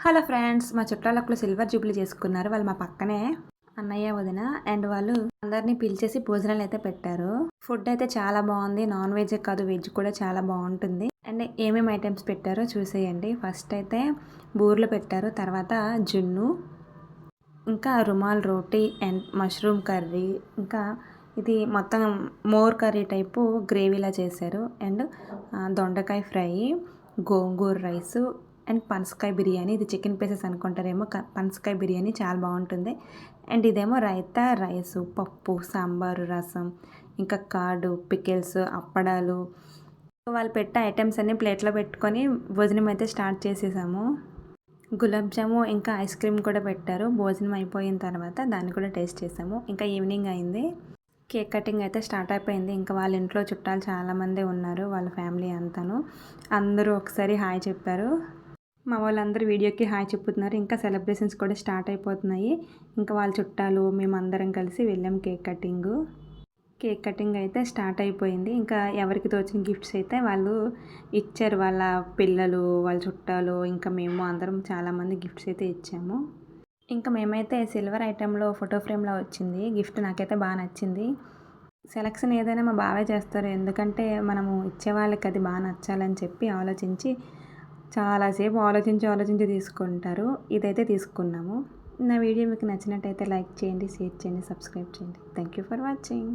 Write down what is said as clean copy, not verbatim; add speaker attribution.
Speaker 1: Hello friends, మా చుట్టాలొక్కలు silver Jubilee చేసుకున్నారు. వాళ్ళు మా పక్కనే అన్నయ్య, వదిన అండ్ వాళ్ళు అందరినీ పిలిచేసి భోజనాలు అయితే పెట్టారు. ఫుడ్ అయితే చాలా బాగుంది. నాన్ వెజ్ కాదు, వెజ్ కూడా చాలా బాగుంటుంది. అండ్ ఏమేమి ఐటమ్స్ పెట్టారో చూసేయండి. ఫస్ట్ అయితే బూర్లు పెట్టారు, తర్వాత జున్ను, ఇంకా రుమాల్ రోటీ అండ్ మష్రూమ్ కర్రీ, ఇంకా ఇది మొత్తం మోర్ కర్రీ టైపు గ్రేవీలా చేశారు. అండ్ దొండకాయ ఫ్రై, గోంగూర రైసు అండ్ పనసకాయ బిర్యానీ. ఇది చికెన్ పీసెస్ అనుకుంటారేమో, పనసకాయ బిర్యానీ చాలా బాగుంటుంది. అండ్ ఇదేమో రైతా, రైసు, పప్పు, సాంబారు, రసం, ఇంకా కార్డు, పికిల్స్, అప్పడాలు. వాళ్ళు పెట్టే ఐటమ్స్ అన్నీ ప్లేట్లో పెట్టుకొని భోజనం అయితే స్టార్ట్ చేసేసాము. గులాబ్ జాము ఇంకా ఐస్ క్రీమ్ కూడా పెట్టారు. భోజనం అయిపోయిన తర్వాత దాన్ని కూడా టేస్ట్ చేసాము. ఇంకా ఈవినింగ్ అయింది. కేక్ కటింగ్ అయితే స్టార్ట్ అయిపోయింది. ఇంకా వాళ్ళ ఇంట్లో చుట్టాలు చాలామంది ఉన్నారు, వాళ్ళ ఫ్యామిలీ అంతాను. అందరూ ఒకసారి హాయ్ చెప్పారు. మా వాళ్ళందరూ వీడియోకి హాయ్ చెప్పుతున్నారు. ఇంకా సెలబ్రేషన్స్ కూడా స్టార్ట్ అయిపోతున్నాయి. ఇంకా వాళ్ళ చుట్టాలు మేమందరం కలిసి వెళ్ళాం కేక్ కటింగ్ అయితే స్టార్ట్ అయిపోయింది. ఇంకా ఎవరికి తోచిన గిఫ్ట్స్ అయితే వాళ్ళు ఇచ్చారు. వాళ్ళ పిల్లలు, వాళ్ళ చుట్టాలు, ఇంకా మేము అందరం చాలామంది గిఫ్ట్స్ అయితే ఇచ్చాము. ఇంకా మేమైతే సిల్వర్ ఐటెంలో ఫోటో ఫ్రేమ్లో వచ్చింది గిఫ్ట్. నాకైతే బాగా నచ్చింది. సెలక్షన్ ఏదైనా మా బావే చేస్తారు, ఎందుకంటే మనము ఇచ్చే వాళ్ళకి అది బాగా నచ్చాలని చెప్పి ఆలోచించి చాలాసేపు ఆలోచించి తీసుకుంటారు. ఇదైతే తీసుకున్నాము. నా వీడియో మీకు నచ్చినట్టయితే లైక్ చేయండి, షేర్ చేయండి, సబ్స్క్రైబ్ చేయండి. Thank you for watching.